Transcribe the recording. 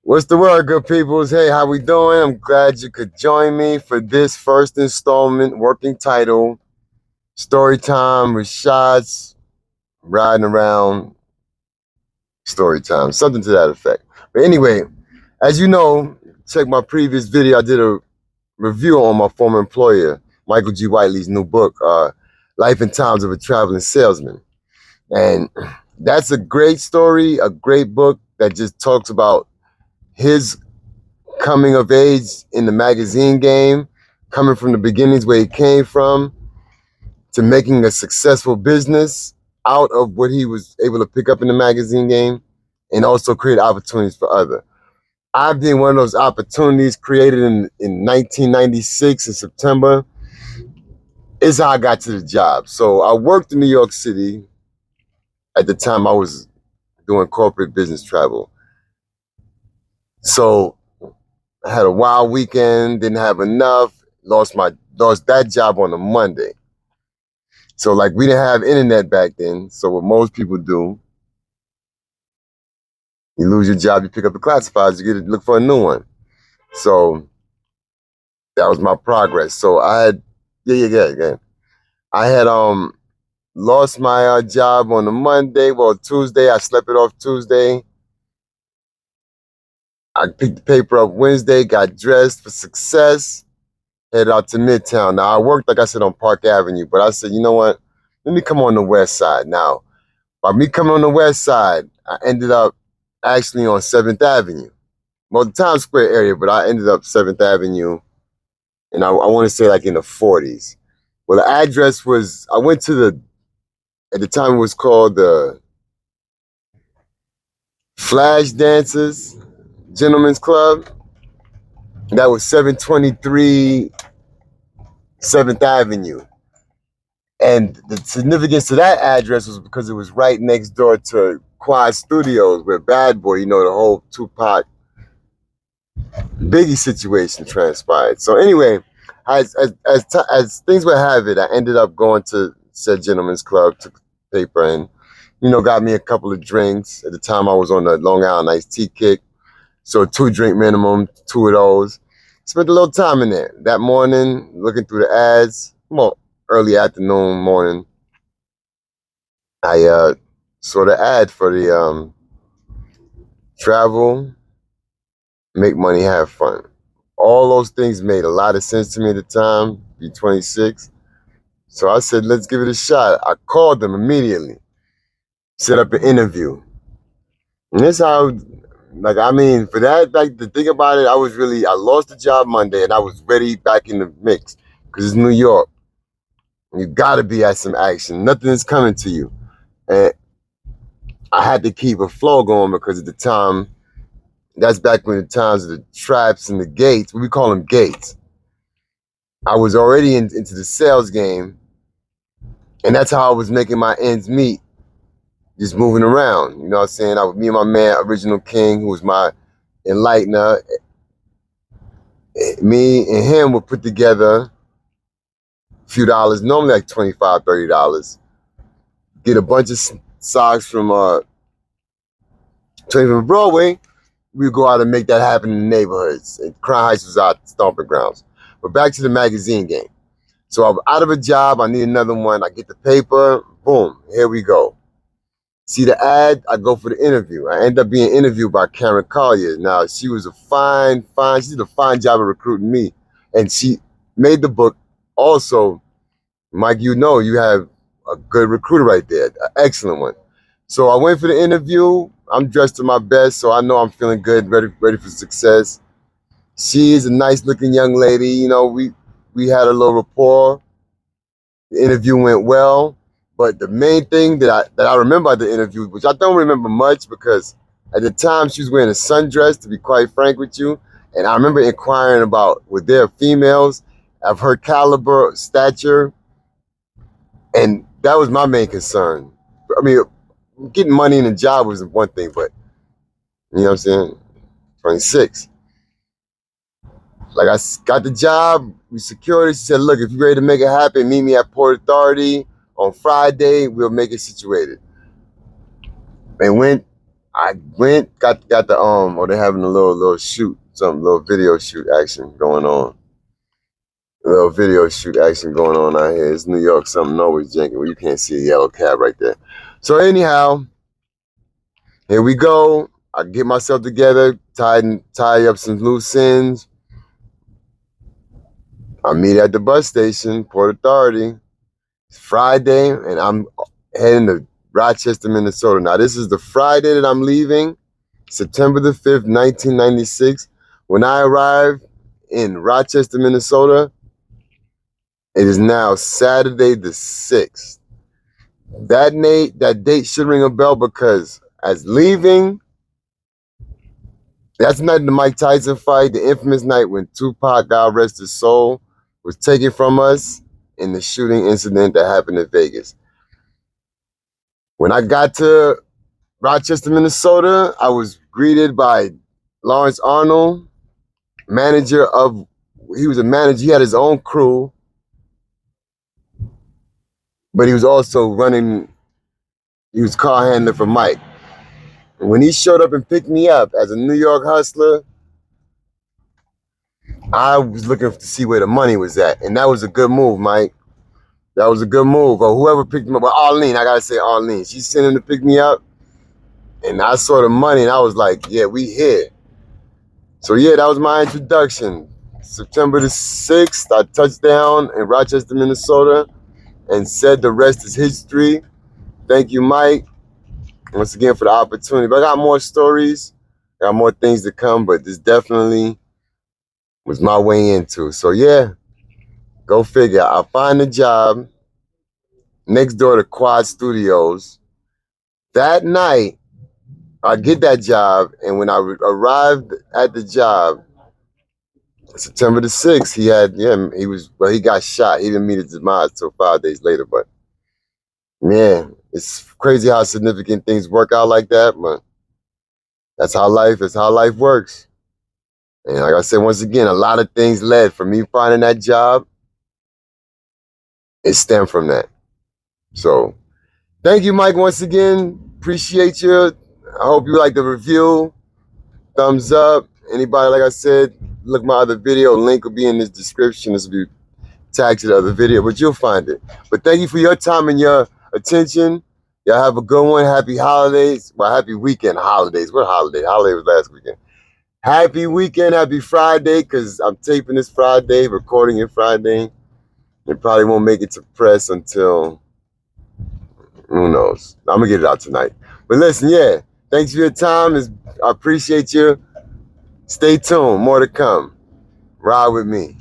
What's the word, good peoples? Hey, how we doing? I'm glad you could join me for this first installment, working title, story time with shots, riding around, story time, something to that effect. But anyway, as you know, check my previous video. I did a review on my former employer, Michael G. Whiteley's new book, Life and Times of a Traveling Salesman. And that's a great story, a great book that just talks about his coming of age in the magazine game, coming from the beginnings where he came from to making a successful business out of what he was able to pick up in the magazine game and also create opportunities for others. I've been one of those opportunities created in 1996 in September. Is how I got to the job. So I worked in New York City. At the time I was doing corporate business travel. So I had a wild weekend, didn't have enough, lost that job on a Monday. So like we didn't have internet back then. So what most people do, you lose your job, you pick up the classifieds, you get to look for a new one. So that was my progress. So I had, yeah. I had lost my job on a Monday. Well, Tuesday, I slept it off Tuesday. I picked the paper up Wednesday, got dressed for success, headed out to Midtown. Now, I worked, like I said, on Park Avenue, but I said, you know what? Let me come on the west side. Now, by me coming on the west side, I ended up actually on 7th Avenue. Well, the Times Square area, but I ended up 7th Avenue, and I want to say like in the 40s. Well, the address was, I went to at the time it was called the Flash Dancers Gentlemen's Club. That was 723 7th Avenue. And the significance of that address was because it was right next door to Quad Studios where Bad Boy, the whole Tupac Biggie situation transpired. So anyway, as things would have it, I ended up going to said Gentlemen's Club, took the paper and, got me a couple of drinks. At the time I was on the Long Island iced tea kick. So 2 drink minimum, 2 of those. Spent a little time in there. That morning, looking through the ads, well, early afternoon, morning, I saw the ad for the travel, make money, have fun. All those things made a lot of sense to me at the time, be 26. So I said, let's give it a shot. I called them immediately, set up an interview. And that's how, for that, the thing about it, I lost the job Monday and I was ready back in the mix because it's New York. You gotta be at some action. Nothing is coming to you. And I had to keep a flow going because at the time, that's back when the times of the traps and the gates, we call them gates. I was already into the sales game, and that's how I was making my ends meet, just moving around. You know what I'm saying? Me and my man, Original King, who was my enlightener, me and him would put together a few dollars, normally like $25, $30, get a bunch of socks from 25th Broadway. We would go out and make that happen in the neighborhoods. And Crown Heights was our stomping grounds. But back to the magazine game. So I'm out of a job. I need another one. I get the paper. Boom. Here we go. See the ad. I go for the interview. I end up being interviewed by Karen Collier. Now, she was she did a fine job of recruiting me. And she made the book. Also, Mike, you have a good recruiter right there. An excellent one. So I went for the interview. I'm dressed to my best, so I know I'm feeling good, ready for success. She is a nice looking young lady. We had a little rapport. The interview went well, but the main thing that I remember at the interview, which I don't remember much because at the time she was wearing a sundress, to be quite frank with you, and I remember inquiring about were there females of her caliber, stature, and that was my main concern. I mean, getting money in a job was one thing, but you know what I'm saying? 26. Like I got the job, we secured it. She said, look, if you're ready to make it happen, meet me at Port Authority on Friday, we'll make it situated. And I went, got the or they're having a little shoot, some little video shoot action going on. A little video shoot action going on out here. It's New York, something always janking. Well, you can't see a yellow cab right there. So anyhow, here we go. I get myself together, tie up some loose ends. I meet at the bus station, Port Authority. It's Friday, and I'm heading to Rochester, Minnesota. Now, this is the Friday that I'm leaving, September the 5th, 1996. When I arrive in Rochester, Minnesota, it is now Saturday the 6th. That date should ring a bell because as leaving, that's the night of the Mike Tyson fight, the infamous night when Tupac, God rest his soul, was taken from us in the shooting incident that happened in Vegas. When I got to Rochester, Minnesota, I was greeted by Lawrence Arnold, he was a manager, he had his own crew, but he was also he was car handler for Mike. And when he showed up and picked me up as a New York hustler, I was looking to see where the money was at. And that was a good move, Mike. That was a good move. Or whoever picked him up, well, Arlene, I gotta say Arlene. She sent him to pick me up. And I saw the money and I was like, yeah, we here. So yeah, that was my introduction. September the 6th, I touched down in Rochester, Minnesota, and said the rest is history. Thank you, Mike, once again for the opportunity. But I got more stories, got more things to come, but this definitely was my way into. So yeah, go figure. I'll find a job next door to Quad Studios. That night, I get that job, and when I arrived at the job, September the 6th, he got shot. He didn't meet his demise till 5 days later, but man, it's crazy how significant things work out like that, but that's how life works. And like I said, once again, a lot of things led from me finding that job. It stemmed from that. So thank you, Mike, once again. Appreciate you. I hope you like the review. Thumbs up. Anybody, like I said, look my other video. Link will be in this description. This will be tagged to the other video, but you'll find it. But thank you for your time and your attention. Y'all have a good one. Happy holidays. Well, happy weekend holidays. What holiday? Holiday was last weekend. Happy weekend. Happy Friday, because I'm taping this Friday, recording it Friday. It probably won't make it to press until, who knows. I'm going to get it out tonight. But listen, yeah, thanks for your time. I appreciate you. Stay tuned. More to come. Ride with me.